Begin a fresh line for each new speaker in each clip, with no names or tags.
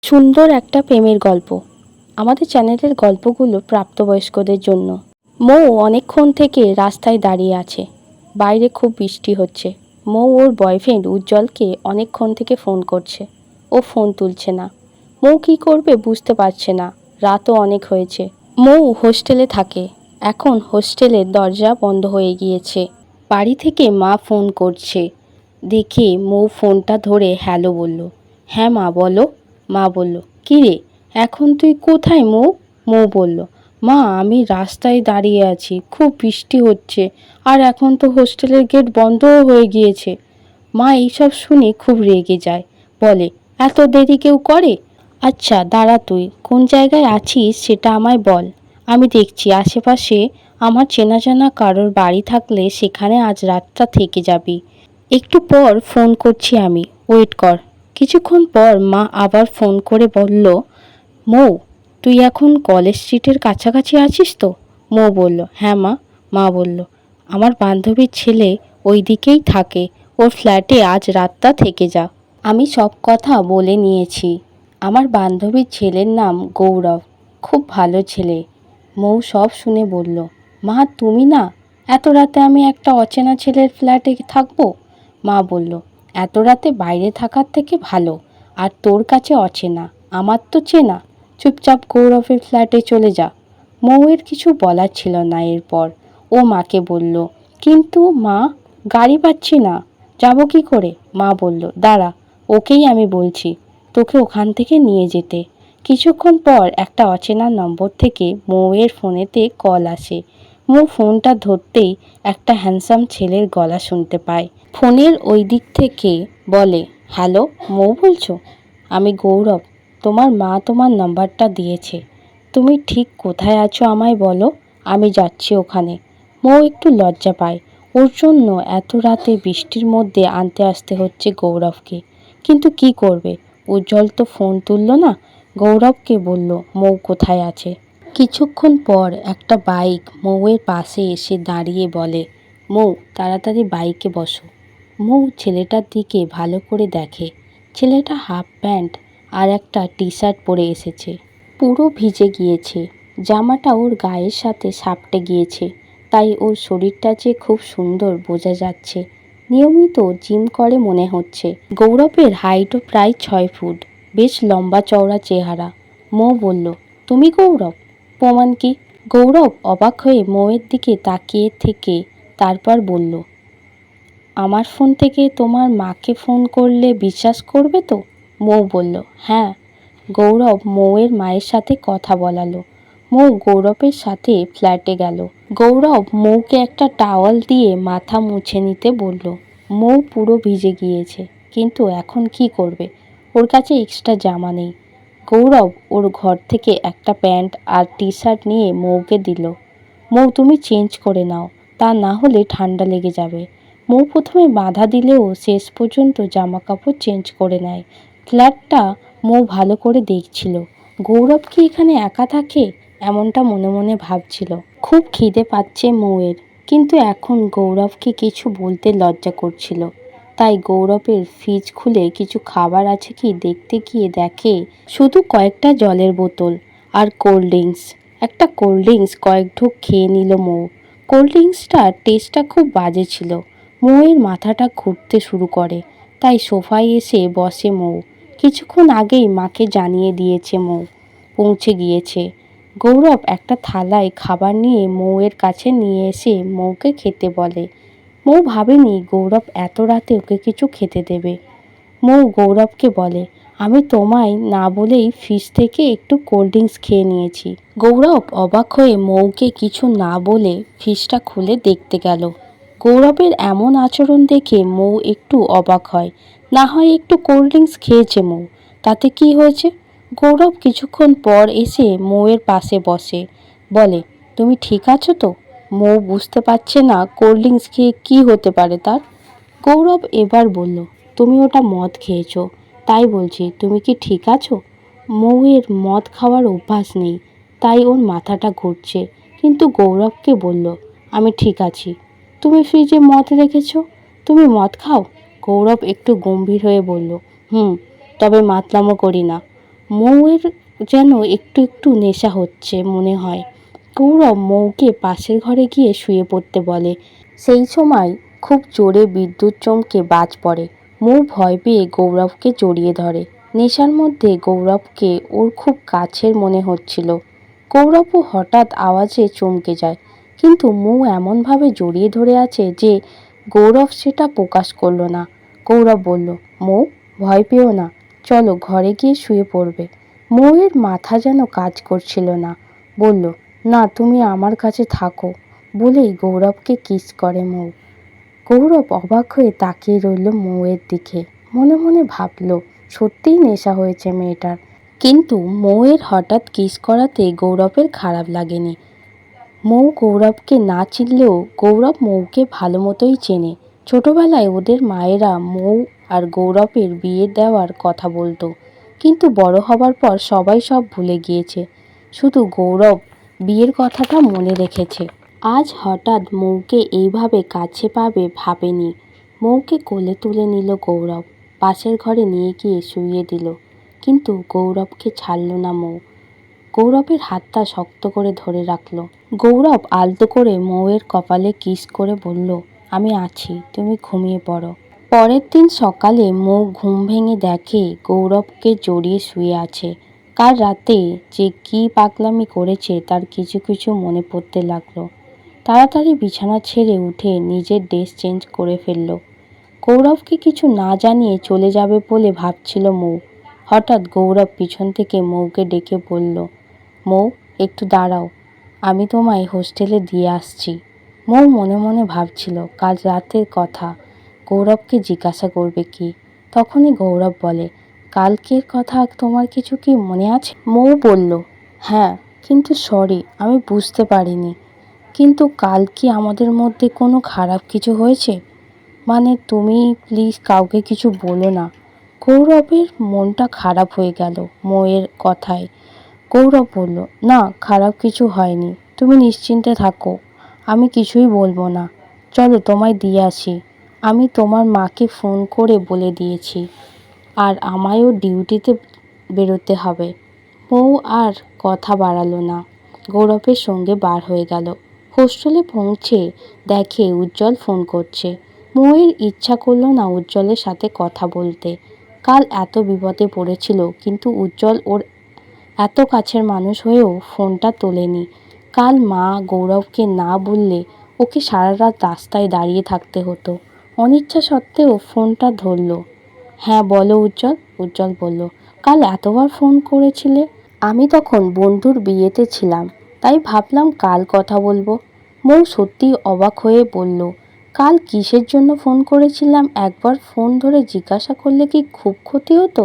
সুন্দর একটা প্রেমের গল্প। আমাদের চ্যানেলের গল্পগুলো প্রাপ্তবয়স্কদের জন্য। মৌ অনেকক্ষণ থেকে রাস্তায় দাঁড়িয়ে আছে। বাইরে খুব বৃষ্টি হচ্ছে। মৌ ওর বয়ফ্রেন্ড উজ্জ্বলকে অনেকক্ষণ থেকে ফোন করছে। ও ফোন তুলছে না। মৌ কী করবে বুঝতে পারছে না। রাতও অনেক হয়েছে। মৌ হোস্টেলে থাকে। এখন হোস্টেলের দরজা বন্ধ হয়ে গিয়েছে। বাড়ি থেকে মা ফোন করছে দেখে মৌ ফোনটা ধরে হ্যালো বলল। হ্যাঁ মা, বলো। মা বলল, কী রে, এখন তুই কোথায় মৌ? মৌ বলল, মা আমি রাস্তায় দাঁড়িয়ে আছি, খুব বৃষ্টি হচ্ছে, আর এখন তো হোস্টেলের গেট বন্ধও হয়ে গিয়েছে। মা এইসব শুনে খুব রেগে যায়, বলে, এত দেরি কেউ করে? আচ্ছা দাঁড়া, তুই কোন জায়গায় আছিস সেটা আমায় বল, আমি দেখছি আশেপাশে আমার চেনা জানা কারোর বাড়ি থাকলে সেখানে আজ রাতটা থেকে যাবি। একটু পর ফোন করছি আমি, ওয়েট কর। কিছুক্ষণ পর মা আবার ফোন করে বলল, মৌ তুই এখন কলেজ স্ট্রিটের কাছাকাছি আছিস তো? মৌ বলল, হ্যাঁ মা। মা বলল, আমার বান্ধবীর ছেলে ওই দিকেই থাকে, ওর ফ্ল্যাটে আজ রাতটা থেকে যা। আমি সব কথা বলে নিয়েছি। আমার বান্ধবীর ছেলের নাম গৌরব, খুব ভালো ছেলে। মৌ সব শুনে বলল, মা তুমি না, এত রাতে আমি একটা অচেনা ছেলের ফ্ল্যাটে থাকবো? মা বলল, এত রাতে বাইরে থাকার থেকে ভালো, আর তোর কাছে অচেনা, আমার তো চেনা। চুপচাপ গৌরবের ফ্ল্যাটে চলে যা। মৌয়ের কিছু বলার ছিল না এরপর। ও মাকে বলল, কিন্তু মা, গাড়ি পাচ্ছি না, যাব কি করে? মা বলল, দাঁড়া, ওকেই আমি বলছি, তোকে ওখান থেকে নিয়ে যেতে। কিছুক্ষণ পর একটা অচেনা নম্বর থেকে মৌয়ের ফোনেতে কল আসে। মৌ ফোনটা ধরতেই একটা হ্যান্ডসাম ছেলের গলা শুনতে পায়। ফোনের ওই দিক থেকে বলে, হ্যালো, মৌ বলছো? আমি গৌরব, তোমার মা তোমার নাম্বারটা দিয়েছে। তুমি ঠিক কোথায় আছো আমায় বলো, আমি যাচ্ছি ওখানে। মৌ একটু লজ্জা পায়, ওর জন্য এত রাতে বৃষ্টির মধ্যে আনতে আসতে হচ্ছে গৌরবকে। কিন্তু কি করবে, উজ্জ্বল তো ফোন তুলল না। গৌরবকে বলল মৌ কোথায় আছে। কিছুক্ষণ পর একটা বাইক মৌয়ের পাশে এসে দাঁড়িয়ে বলে, মৌ তাড়াতাড়ি বাইকে বসো। মৌ ছেলেটার দিকে ভালো করে দেখে। ছেলেটা হাফ প্যান্ট আর একটা টি শার্ট পরে এসেছে, পুরো ভিজে গিয়েছে। জামাটা ওর গায়ের সাথে সাপটে গিয়েছে, তাই ওর শরীরটা যে খুব সুন্দর বোঝা যাচ্ছে। নিয়মিত জিম করে মনে হচ্ছে। গৌরবের হাইটও প্রায় 6 ফুট, বেশ লম্বা চওড়া চেহারা। মৌ বলল, তুমি গৌরব? প্রমাণ কি? গৌরব অবাক হয়ে মৌয়ের দিকে তাকিয়ে থেকে তারপর বলল, আমার ফোন থেকে তোমার মাকে ফোন করলে বিশ্বাস করবে তো? মৌ বলল, হ্যাঁ। গৌরব মৌয়ের মায়ের সাথে কথা বলালো। মৌ গৌরবের সাথে ফ্ল্যাটে গেল। গৌরব মৌকে একটা টাওয়াল দিয়ে মাথা মুছে নিতে বলল। মৌ পুরো ভিজে গিয়েছে, কিন্তু এখন কি করবে, ওর কাছে এক্সট্রা জামা নেই। গৌরব ওর ঘর থেকে একটা প্যান্ট আর টি শার্ট নিয়ে মৌকে দিল। মৌ তুমি চেঞ্জ করে নাও, তা না হলে ঠান্ডা লেগে যাবে। মৌ প্রথমে বাধা দিলেও শেষ পর্যন্ত জামা কাপড় চেঞ্জ করে নেয়। ফ্ল্যাটটা মৌ ভালো করে দেখছিল। গৌরব কি এখানে একা থাকে, এমনটা মনে মনে ভাবছিল। খুব খিদে পাচ্ছে মৌয়ের, কিন্তু এখন গৌরবকে কিছু বলতে লজ্জা করছিল। তাই গৌরবের ফ্রিজ খুলে কিছু খাবার আছে কি দেখতে গিয়ে দেখে শুধু কয়েকটা জলের বোতল আর কোল্ড ড্রিঙ্কস। একটা কোল্ড ড্রিঙ্কস কয়েক ঢোক খেয়ে নিল মৌ। কোল্ড ড্রিঙ্কসটার টেস্টটা খুব বাজে ছিল। মৌয়ের মাথাটা ঘুরতে শুরু করে, তাই সোফায় এসে বসে মৌ। কিছুক্ষণ আগেই মাকে জানিয়ে দিয়েছে মৌ পৌঁছে গিয়েছে। গৌরব একটা থালায় খাবার নিয়ে মৌয়ের কাছে নিয়ে এসে মৌকে খেতে বলে। মৌ ভাবেনি গৌরব এত রাতে ওকে কিছু খেতে দেবে। মৌ গৌরবকে বলে, আমি তোমায় না বলেই ফ্রিজ থেকে একটু কোল্ড ড্রিঙ্কস খেয়ে নিয়েছি। গৌরব অবাক হয়ে মৌকে কিছু না বলে ফ্রিজটা খুলে দেখতে গেল। গৌরবের এমন আচরণ দেখে মৌ একটু অবাক হয়। না হয় একটু কোল্ড ড্রিঙ্কস খেয়েছে মৌ, তাতে কি হয়েছে। গৌরব কিছুক্ষণ পর এসে মৌয়ের পাশে বসে, বলে, তুমি ঠিক আছো তো? মৌ বুঝতে পারছে না কোল্ড ড্রিঙ্কস খেয়ে কী হতে পারে তার। গৌরব এবার বলল, তুমি ওটা মদ খেয়েছো, তাই বলছি তুমি কি ঠিক আছো? মৌয়ের মদ খাওয়ার অভ্যাস নেই, তাই ওর মাথাটা ঘুরছে, কিন্তু গৌরবকে বলল, আমি ঠিক আছি। তুমি ফ্রিজে মদ রেখেছো, তুমি মদ খাও? গৌরব একটু গম্ভীর হয়ে বলল, তবে মাতলামো করি না। মৌয়ের যেন একটু একটু নেশা হচ্ছে মনে হয়। গৌরব মৌকে পাশের ঘরে গিয়ে শুয়ে পড়তে বলে। সেই সময় খুব জোরে বিদ্যুৎ চমকে বাজ পড়ে। মৌ ভয় পেয়ে গৌরবকে জড়িয়ে ধরে। নেশার মধ্যে গৌরবকে ওর খুব কাছের মনে হচ্ছিল। গৌরবও হঠাৎ আওয়াজে চমকে যায়, কিন্তু মৌ এমনভাবে জড়িয়ে ধরে আছে যে গৌরব সেটা প্রকাশ করল না। গৌরব বলল, মৌ, ভয় পেও না, চলো ঘরে গিয়ে শুয়ে পড়বে। মৌয়ের মাথা যেন কাজ করছিল না। বলল, না, তুমি আমার কাছে থাকো, বলেই গৌরবকে কিস করে মৌ। গৌরব অবাক হয়ে তাকিয়ে রইল মৌয়ের দিকে। মনে মনে ভাবল, সত্যিই নেশা হয়েছে মেয়েটার। কিন্তু মৌয়ের হঠাৎ কিস করাতে গৌরবের খারাপ লাগেনি। মৌ গৌরবকে না চিনলেও গৌরব মৌকে ভালো মতোই চেনে। ছোটবেলায় ওদের মায়েরা মৌ আর গৌরবের বিয়ে দেওয়ার কথা বলতো, কিন্তু বড় হবার পর সবাই সব ভুলে গিয়েছে। শুধু গৌরব বিয়ের কথাটা মনে রেখেছে। আজ হঠাৎ মৌকে এইভাবে কাছে পাবে ভাবেনি। মৌকে কোলে তুলে নিল গৌরব, পাশের ঘরে নিয়ে গিয়ে শুইয়ে দিল। কিন্তু গৌরবকে ছাড়ল না মৌ। গৌরবের হাতটা শক্ত করে ধরে রাখল। গৌরব আলতো করে মৌয়ের কপালে কিস করে বলল, আমি আছি, তুমি ঘুমিয়ে পড়ো। পরের দিন সকালে মৌ ঘুম ভেঙে দেখে গৌরবকে জড়িয়ে শুয়ে আছে। কাল রাতে যে কি পাগলামি করেছে তার কিছু কিছু মনে পড়তে লাগলো। তাড়াতাড়ি বিছানা ছেড়ে উঠে নিজের ড্রেস চেঞ্জ করে ফেলল। গৌরবকে কিছু না জানিয়ে চলে যাবে বলে ভাবছিল মৌ। হঠাৎ গৌরব পিছন থেকে মৌকে ডেকে বলল, মৌ, একটু দাঁড়াও, আমি তোমায় হোস্টেলে দিয়ে আসছি। মৌ মনে মনে ভাবছিল কাল রাতের কথা, গৌরবকে জিজ্ঞাসা করবে কি। তখনই গৌরব বলে, কালকের কথা তোমার কিছু কি মনে আছে? মৌ বলল, হ্যাঁ, কিন্তু সরি, আমি বুঝতে পারিনি। কিন্তু কাল কি আমাদের মধ্যে কোনো খারাপ কিছু হয়েছে? মানে তুমি প্লিজ কাউকে কিছু বলো না। গৌরবের মনটা খারাপ হয়ে গেল মৌয়ের কথায়। গৌরব বলল, না, খারাপ কিছু হয়নি, তুমি নিশ্চিন্তে থাকো, আমি কিছুই বলবো না। চলো তোমায় দিয়ে আসি, আমি তোমার মাকে ফোন করে বলে দিয়েছি, আর আমায়ও ডিউটিতে বেরোতে হবে। মৌ আর কথা বাড়ালো না, গৌরবের সঙ্গে বার হয়ে গেল। হোস্টেলে পৌঁছে দেখে উজ্জ্বল ফোন করছে। মৌয়ের ইচ্ছা করলো না উজ্জ্বলের সাথে কথা বলতে। কাল এত বিপদে পড়েছিল, কিন্তু উজ্জ্বল ওর এত কাছের মানুষ হয়েও ফোনটা তোলেনি। কাল মা গৌরবকে না বললে ওকে সারা রাত রাস্তায় দাঁড়িয়ে থাকতে হতো। অনিচ্ছা সত্ত্বেও ফোনটা ধরল। হ্যাঁ বলো উজ্জ্বল। উজ্জ্বল বলল, কাল এতবার ফোন করেছিলে? আমি তখন বন্ধুর বিয়েতে ছিলাম, তাই ভাবলাম কাল কথা বলবো। মৌ সত্যিই অবাক হয়ে বলল, কাল কিসের জন্য ফোন করেছিলাম একবার ফোন ধরে জিজ্ঞাসা করলে কি খুব ক্ষতি হতো?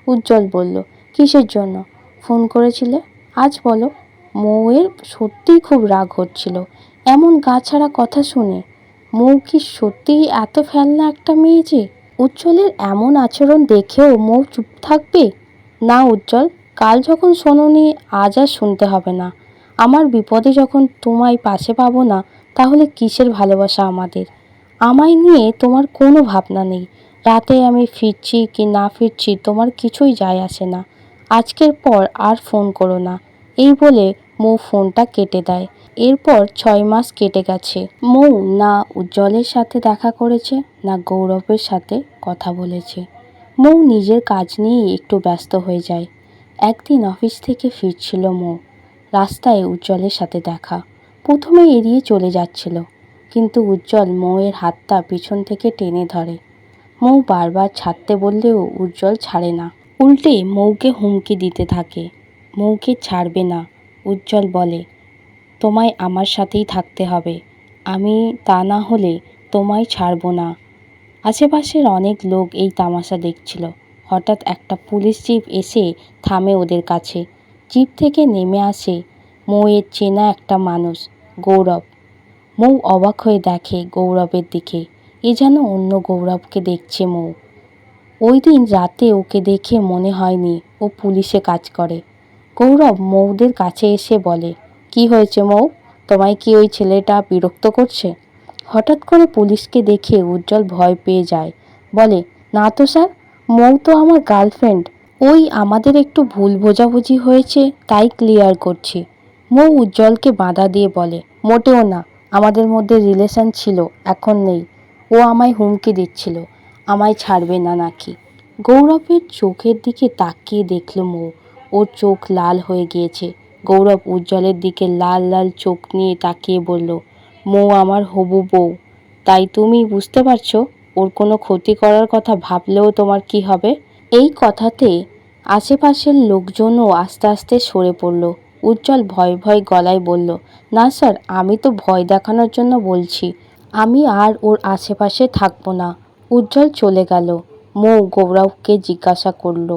উজ্জ্বল বলল, কিসের জন্য ফোন করেছিলে আজ বলো। মৌয়ের সত্যিই খুব রাগ হচ্ছিল এমন গা ছাড়া কথা শুনে। মৌ কি সত্যিই এত ফেলনা একটা মেয়ে যে? উজ্জ্বলের এমন আচরণ দেখেও মৌ চুপ থাকবে? না উজ্জ্বল, কাল যখন শোনোনি আজ আর শুনতে হবে না। আমার বিপদে যখন তোমায় পাশে পাবো না, তাহলে কিসের ভালোবাসা আমাদের? আমায় নিয়ে তোমার কোনো ভাবনা নেই। রাতে আমি ফিরছি কি না ফিরছি তোমার কিছুই যায় আসে না। আজকের পর আর ফোন করো না। এই বলে মৌ ফোনটা কেটে দেয়। এরপর 6 মাস কেটে গেছে। মৌ না উজ্জ্বলের সাথে দেখা করেছে, না গৌরবের সাথে কথা বলেছে। মৌ নিজের কাজ নিয়েই একটু ব্যস্ত হয়ে যায়। একদিন অফিস থেকে ফিরছিল মৌ। রাস্তায় উজ্জ্বলের সাথে দেখা। প্রথমে এড়িয়ে চলে যাচ্ছিল, কিন্তু উজ্জ্বল মৌয়ের হাতটা পিছন থেকে টেনে ধরে। মৌ বারবার ছাড়তে বললেও উজ্জ্বল ছাড়ে না, উল্টে মৌকে হুমকি দিতে থাকে। মৌকে ছাড়বে না। উজ্জ্বল বলে, তোমায় আমার সাথেই থাকতে হবে, আমি তা না হলে তোমায় ছাড়বো না। আশেপাশের অনেক লোক এই তামাশা দেখছিল। হঠাৎ একটা পুলিশ জিপ এসে থামে ওদের কাছে। জিপ থেকে নেমে আসে মৌয়ের চেনা একটা মানুষ, গৌরব। মৌ অবাক হয়ে দেখে গৌরবের দিকে। এ যেন অন্য গৌরবকে দেখছে মৌ। ওই দিন রাতে ওকে দেখে মনে হয়নি ও পুলিশে কাজ করে। গৌরব মৌদের কাছে এসে বলে, কি হয়েছে মৌ, তোমায় কি ওই ছেলেটা বিরক্ত করছে? হঠাৎ করে পুলিশকে দেখে উজ্জ্বল ভয় পেয়ে যায়। বলে, না তো স্যার, মৌ তো আমার গার্লফ্রেন্ড, ওই আমাদের একটু ভুল বোঝাবুঝি হয়েছে, তাই ক্লিয়ার করছি। মৌ উজ্জ্বলকে বাধা দিয়ে বলে, মোটেও না, আমাদের মধ্যে রিলেশন ছিল, এখন নেই। ও আমায় হুমকি দিচ্ছিল, আমায় ছাড়বে না নাকি। গৌরবের চোখের দিকে তাকিয়ে দেখল মৌ, ওর চোখ লাল হয়ে গিয়েছে। গৌরব উজ্জ্বলের দিকে লাল লাল চোখ নিয়ে তাকিয়ে বলল, মৌ আমার হবু বউ, তাই তুমি বুঝতে পারছো ওর কোনো ক্ষতি করার কথা ভাবলেও তোমার কি হবে। এই কথাতে আশেপাশের লোকজনও আস্তে আস্তে সরে পড়ল। উজ্জ্বল ভয় ভয় গলায় বলল, না স্যার, আমি তো ভয় দেখানোর জন্য বলছি, আমি আর ওর আশেপাশে থাকবো না। উজ্জ্বল চলে গেল। মৌ গৌরবকে জিজ্ঞাসা করল,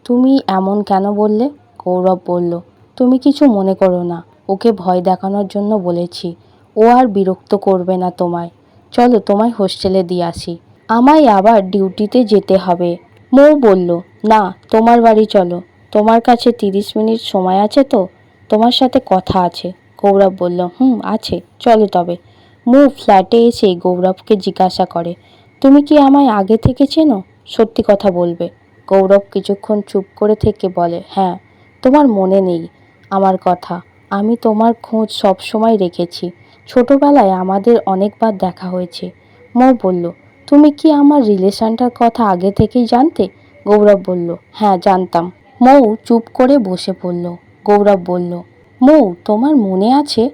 তুমি এমন কেন বললে? গৌরব বলল, তুমি কিছু মনে করো না, ওকে ভয় দেখানোর জন্য বলেছি। ও আর বিরক্ত করবে না তোমায়। চলো তোমায় হোস্টেলে দিয়ে আসি, আমায় আবার ডিউটিতে যেতে হবে। মৌ বলল, না, তোমার বাড়ি চলো, তোমার কাছে 30 মিনিট সময় আছে তো? তোমার সাথে কথা আছে। গৌরব বলল, আছে, চলো তবে। মৌ ফ্ল্যাটে এসে গৌরবকে জিজ্ঞাসা করে, তুমি কি আমায় আগে থেকে চেনো? সত্যি কথা বলবে। গৌরব কিছুক্ষণ চুপ করে থেকে বলে, হ্যাঁ। তোমার মনে নেই আমার কথা? আমি তোমার খোঁজ সবসময় রেখেছি। ছোটবেলায় আমাদের অনেকবার দেখা হয়েছে। মৌ বলল, তুমি কি আমার রিলেশনটার কথা আগে থেকেই জানতে? গৌরব বলল, হ্যাঁ জানতাম। মৌ চুপ করে বসে পড়ল। গৌরব বলল, মৌ তোমার মনে আছে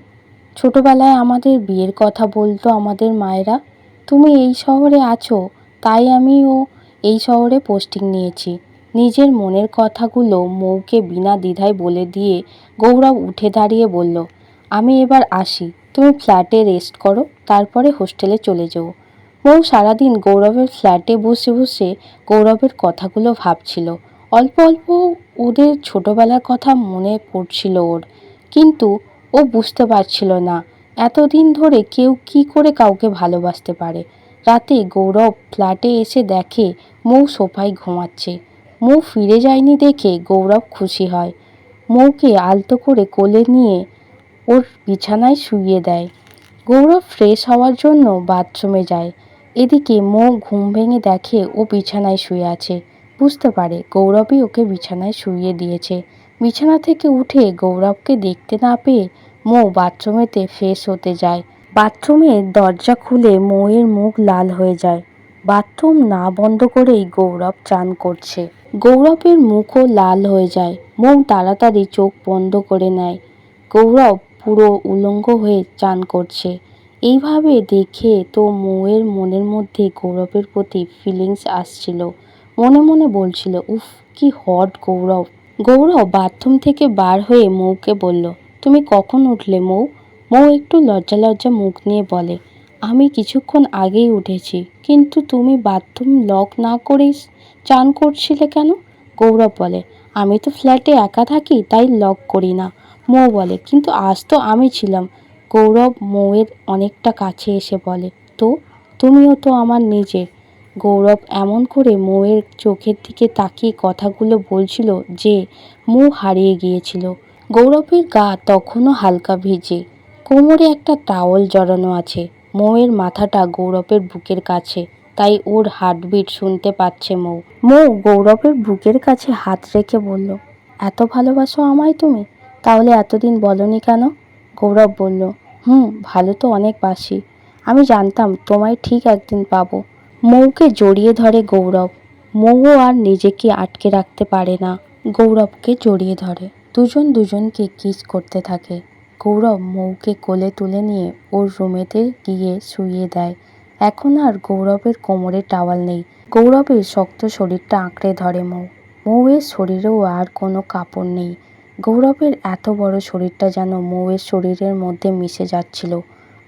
ছোটবেলায় আমাদের বিয়ের কথা বলতো আমাদের মায়েরা? তুমি এই শহরে আছো, তাই আমিও এই শহরে পোস্টিং নিয়েছি। নিজের মনের কথাগুলো মৌকে বিনা দ্বিধায় বলে দিয়ে গৌরব উঠে দাঁড়িয়ে বলল, আমি এবার আসি, তুমি ফ্ল্যাটে রেস্ট করো, তারপরে হোস্টেলে চলে যাও। মৌ সারাদিন গৌরবের ফ্ল্যাটে বসে বসে গৌরবের কথাগুলো ভাবছিল। অল্প অল্প ওদের ছোটবেলার কথা মনে পড়ছিল ওর, কিন্তু ও বুঝতে পারছিল না এতদিন ধরে কেউ কি করে কাউকে ভালোবাসতে পারে। রাতে গৌরব ফ্ল্যাটে এসে দেখে মৌ সোফায় ঘুমাচ্ছে। মৌ ফিরে যায়নি দেখে গৌরব খুশি হয়। মৌকে আলতো করে কোলে নিয়ে ওর বিছানায় শুইয়ে দেয়। গৌরব ফ্রেশ হওয়ার জন্য বাথরুমে যায়। এদিকে মৌ ঘুম ভেঙে দেখে ও বিছানায় শুয়ে আছে। বুঝতে পারে গৌরবই ওকে বিছানায় শুইয়ে দিয়েছে। বিছানা থেকে উঠে গৌরবকে দেখতে না পেয়ে মৌ বাথরুমেতে ফ্রেশ হতে যায়। বাথরুমের দরজা খুলে মৌয়ের মুখ লাল হয়ে যায়। বাথরুম না বন্ধ করেই গৌরব চান করছে। গৌরবের মুখও লাল হয়ে যায়। মৌ তাড়াতাড়ি চোখ বন্ধ করে নেয়। গৌরব পুরো উলঙ্গ হয়ে চান করছে। এইভাবে দেখে তো মৌয়ের মনের মধ্যে গৌরবের প্রতি ফিলিংস আসছিল। মনে মনে বলছিল, উফ কি হট গৌরব। গৌরব বাথরুম থেকে বার হয়ে মৌকে বলল, তুমি কখন উঠলে মৌ? মৌ একটু লজ্জা লজ্জা মুখ নিয়ে বলে, আমি কিছুক্ষণ আগেই উঠেছি, কিন্তু তুমি বাথরুম লক না করেই চান করছিলে কেন? গৌরব বলে, আমি তো ফ্ল্যাটে একা থাকি, তাই লক করি না। মৌ বলে, কিন্তু আজ তো আমি ছিলাম। গৌরব মৌয়ের অনেকটা কাছে এসে বলে, তো তুমিও তো আমার নিজের। গৌরব এমন করে মৌয়ের চোখের দিকে তাকিয়ে কথাগুলো বলছিল যে মৌ হারিয়ে গিয়েছিল। গৌরবের গা তখনও হালকা ভিজে, কোমরে একটা টাওয়াল জড়ানো আছে। মৌয়ের মাথাটা গৌরবের বুকের কাছে, তাই ওর হার্টবিট শুনতে পাচ্ছে মৌ। মৌ গৌরবের বুকের কাছে হাত রেখে বলল, এত ভালোবাসো আমায় তুমি? তাহলে এতদিন বলনি কেন? গৌরব বলল, ভালো তো অনেক বাসি। আমি জানতাম তোমায় ঠিক একদিন পাবো। মৌকে জড়িয়ে ধরে গৌরব। মৌও আর নিজেকে আটকে রাখতে পারে না, গৌরবকে জড়িয়ে ধরে। দুজন দুজনকে কিস করতে থাকে। গৌরব মৌকে কোলে তুলে নিয়ে ওর রুমেতে গিয়ে শুইয়ে দেয়। এখন আর গৌরবের কোমরে টাওয়াল নেই। গৌরবের শক্ত শরীরটা আঁকড়ে ধরে মৌ। মৌয়ের শরীরেও আর কোনো কাপড় নেই। গৌরবের এত বড় শরীরটা যেন মৌয়ের শরীরের মধ্যে মিশে যাচ্ছিল।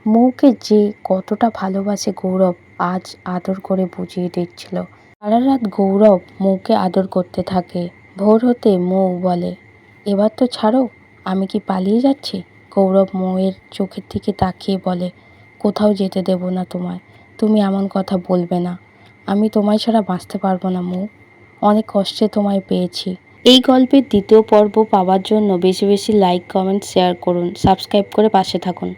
মৌকে যে কতটা ভালোবাসে গৌরব আজ আদর করে বুঝিয়ে দিচ্ছিল। সারা রাত গৌরব মৌকে আদর করতে থাকে। ভোর হতে মৌ বলে, এবার তো ছাড়ো, আমি কি পালিয়ে যাচ্ছি? গৌরব মৌয়ের চোখের দিকে তাকিয়ে বলে, কোথাও যেতে দেব না তোমায়। তুমি এমন কথা বলবে না। আমি তোমায় ছাড়া বাঁচতে পারবো না মৌ। অনেক কষ্টে তোমায় পেয়েছি। এই গল্পের দ্বিতীয় পর্ব পাওয়ার জন্য বেশি বেশি লাইক, কমেন্ট, শেয়ার করুন, সাবস্ক্রাইব করে পাশে থাকুন।